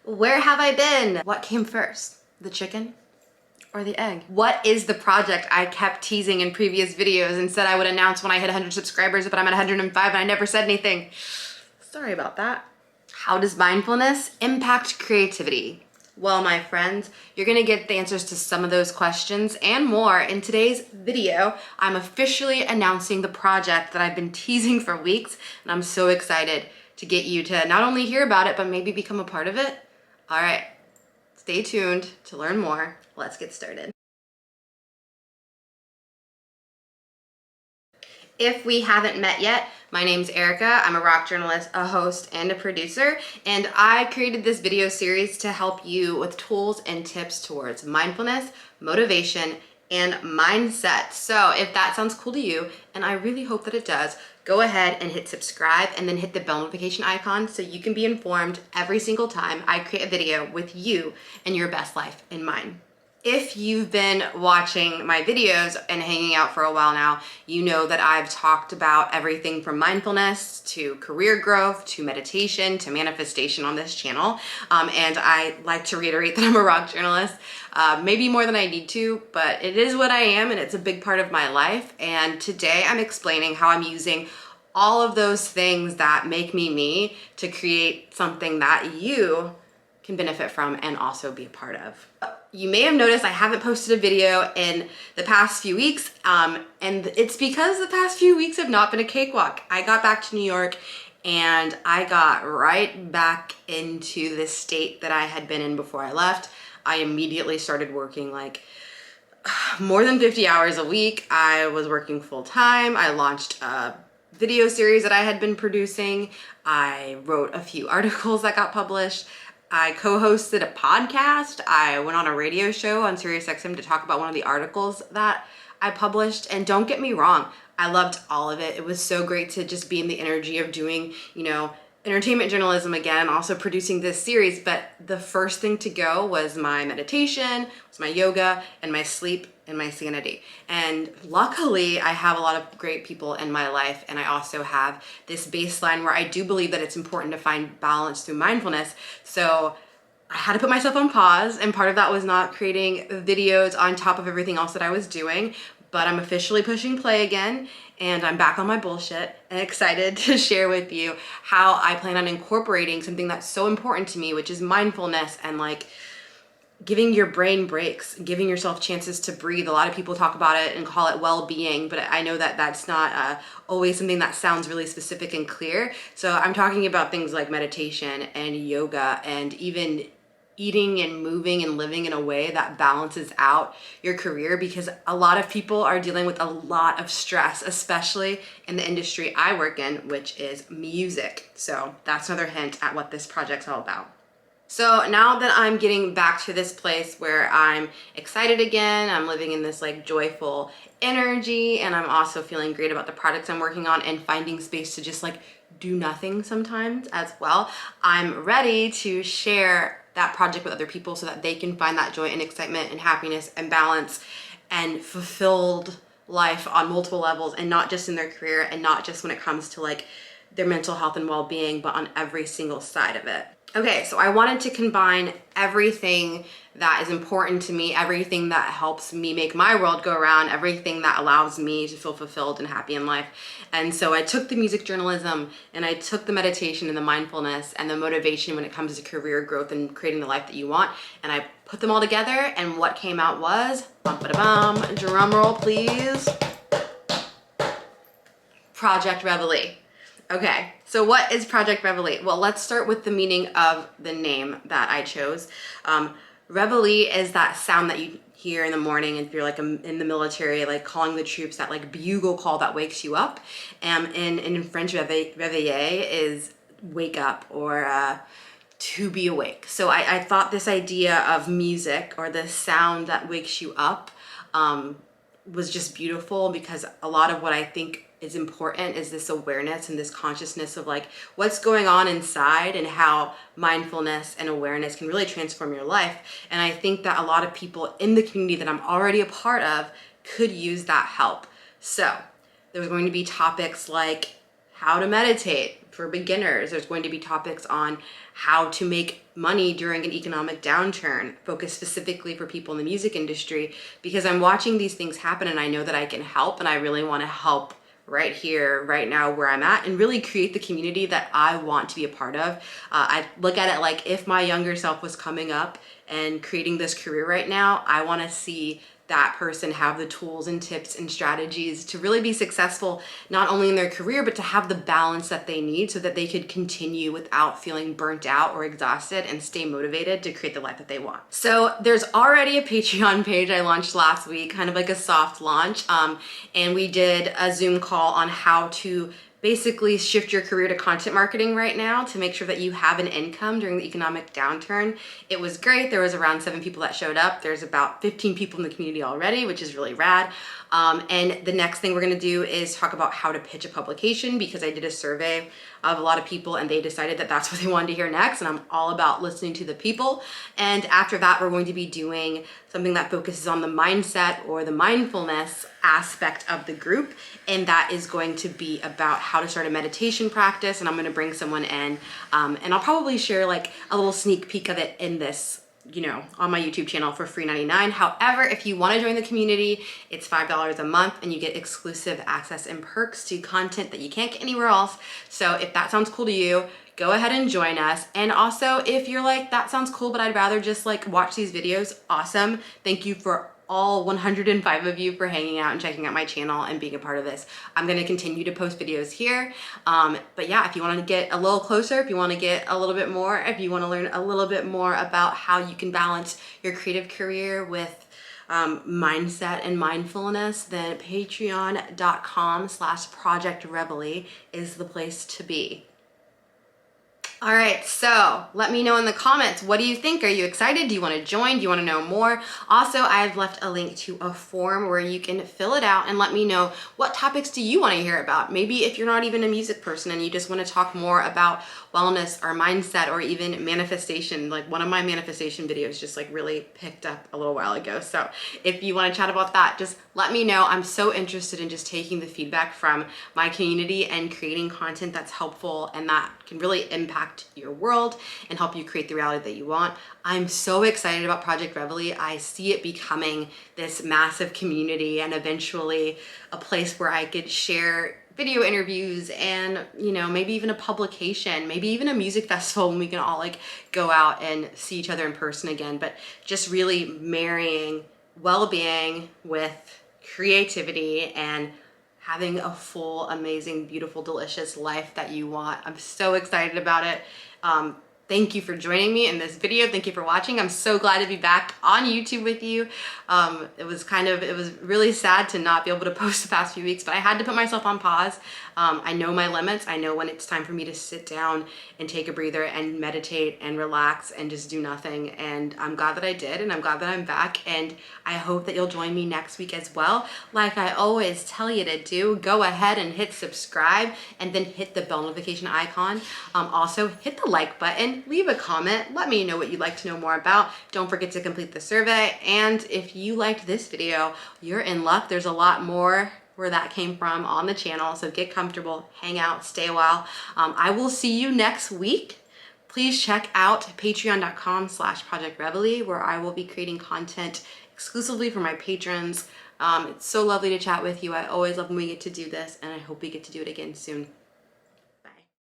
Where have I been? What came first, the chicken or the egg? What is the project I kept teasing in previous videos and said I would announce when I hit 100 subscribers, but I'm at 105 and I never said anything? Sorry about that. How does mindfulness impact creativity? Well, my friends, you're gonna get the answers to some of those questions and more in today's video. I'm officially announcing the project that I've been teasing for weeks, and I'm so excited to get you to not only hear about it, but maybe become a part of it. All right, stay tuned to learn more. Let's get started. If we haven't met yet, my name's Erica. I'm a rock journalist, a host, and a producer, and I created this video series to help you with tools and tips towards mindfulness, motivation, and mindset. So if that sounds cool to you, and I really hope that it does, go ahead and hit subscribe and then hit the bell notification icon so you can be informed every single time I create a video with you and your best life in mind. If you've been watching my videos and hanging out for a while now, you know that I've talked about everything from mindfulness to career growth to meditation to manifestation on this channel. And I like to reiterate that I'm a rock journalist, maybe more than I need to, but it is what I am and it's a big part of my life. And today I'm explaining how I'm using all of those things that make me to create something that you can benefit from and also be a part of. You may have noticed I haven't posted a video in the past few weeks, and it's because the past few weeks have not been a cakewalk. I got back to New York and I got right back into the state that I had been in before I left. I immediately started working like more than 50 hours a week. I was working full time. I launched a video series that I had been producing. I wrote a few articles that got published. I co-hosted a podcast. I went on a radio show on SiriusXM to talk about one of the articles that I published. And don't get me wrong, I loved all of it. It was so great to just be in the energy of doing, entertainment journalism again, and also producing this series. But the first thing to go was my meditation, was my yoga, and my sleep and my sanity. And luckily, I have a lot of great people in my life, and I also have this baseline where I do believe that it's important to find balance through mindfulness. So I had to put myself on pause, and part of that was not creating videos on top of everything else that I was doing, but I'm officially pushing play again, and I'm back on my bullshit and excited to share with you how I plan on incorporating something that's so important to me, which is mindfulness and giving your brain breaks, giving yourself chances to breathe. A lot of people talk about it and call it well-being, but I know that that's not always something that sounds really specific and clear. So I'm talking about things like meditation and yoga and even eating and moving and living in a way that balances out your career, because a lot of people are dealing with a lot of stress, especially in the industry I work in, which is music. So that's another hint at what this project's all about. So now that I'm getting back to this place where I'm excited again, I'm living in this joyful energy, and I'm also feeling great about the projects I'm working on and finding space to just do nothing sometimes as well, I'm ready to share that project with other people so that they can find that joy and excitement and happiness and balance and fulfilled life on multiple levels, and not just in their career and not just when it comes to their mental health and well-being, but on every single side of it. Okay, so I wanted to combine everything that is important to me, everything that helps me make my world go around, everything that allows me to feel fulfilled and happy in life. And so I took the music journalism and I took the meditation and the mindfulness and the motivation when it comes to career growth and creating the life that you want, and I put them all together, and what came out was, bum-ba-da-bum, drum roll please, Project Reveille. Okay, so what is Project Reveille? Well, let's start with the meaning of the name that I chose. Reveille is that sound that you hear in the morning if you're in the military, calling the troops, that bugle call that wakes you up. In French, réveiller is wake up or to be awake. So I thought this idea of music or the sound that wakes you up was just beautiful, because a lot of what I think is important is this awareness and this consciousness of what's going on inside, and how mindfulness and awareness can really transform your life. And I think that a lot of people in the community that I'm already a part of could use that help. So there's going to be topics like how to meditate, for beginners. There's going to be topics on how to make money during an economic downturn, focused specifically for people in the music industry, because I'm watching these things happen and I know that I can help, and I really want to help right here, right now, where I'm at, and really create the community that I want to be a part of. I look at it like if my younger self was coming up and creating this career right now, I want to see that person have the tools and tips and strategies to really be successful, not only in their career, but to have the balance that they need so that they could continue without feeling burnt out or exhausted and stay motivated to create the life that they want. So there's already a Patreon page I launched last week, kind of like a soft launch. And we did a Zoom call on how to basically shift your career to content marketing right now to make sure that you have an income during the economic downturn. It was great. There was around 7 people that showed up. There's about 15 people in the community already, which is really rad. And the next thing we're gonna do is talk about how to pitch a publication, because I did a survey of a lot of people and they decided that that's what they wanted to hear next, and I'm all about listening to the people. And after that, we're going to be doing something that focuses on the mindset or the mindfulness aspect of the group, and that is going to be about how to start a meditation practice, and I'm gonna bring someone in, and I'll probably share like a little sneak peek of it in this, you know, on my YouTube channel for free $99. However, if you want to join the community, it's $5 a month and you get exclusive access and perks to content that you can't get anywhere else. So if that sounds cool to you, go ahead and join us. And also, if you're like, that sounds cool, but I'd rather just like watch these videos, awesome. Thank you for all 105 of you for hanging out and checking out my channel and being a part of this. I'm gonna continue to post videos here. But yeah, if you wanna get a little closer, if you wanna get a little bit more, if you wanna learn a little bit more about how you can balance your creative career with mindset and mindfulness, then patreon.com/projectreveille is the place to be. All right, so let me know in the comments, what do you think? Are you excited? Do you want to join? Do you want to know more? Also, I've left a link to a form where you can fill it out and let me know what topics do you want to hear about. Maybe if you're not even a music person and you just want to talk more about wellness or mindset or even manifestation, like one of my manifestation videos just like really picked up a little while ago. So if you want to chat about that, just let me know. I'm so interested in just taking the feedback from my community and creating content that's helpful and that can really impact your world and help you create the reality that you want. I'm so excited about Project Reveille. I see it becoming this massive community and eventually a place where I could share video interviews and, you know, maybe even a publication, maybe even a music festival when we can all like go out and see each other in person again, but just really marrying well-being with creativity and having a full, amazing, beautiful, delicious life that you want. I'm so excited about it. Thank you for joining me in this video. Thank you for watching. I'm so glad to be back on YouTube with you. It was really sad to not be able to post the past few weeks, but I had to put myself on pause. I know my limits. I know when it's time for me to sit down and take a breather and meditate and relax and just do nothing. And I'm glad that I did, and I'm glad that I'm back. And I hope that you'll join me next week as well. Like I always tell you to do, go ahead and hit subscribe and then hit the bell notification icon. Also hit the like button, leave a comment, let me know what you'd like to know more about. Don't forget to complete the survey. And if you liked this video, you're in luck. There's a lot more where that came from on the channel. So get comfortable, hang out, stay a while. I will see you next week. Please check out patreon.com/projectreveille, where I will be creating content exclusively for my patrons. It's so lovely to chat with you. I always love when we get to do this, and I hope we get to do it again soon.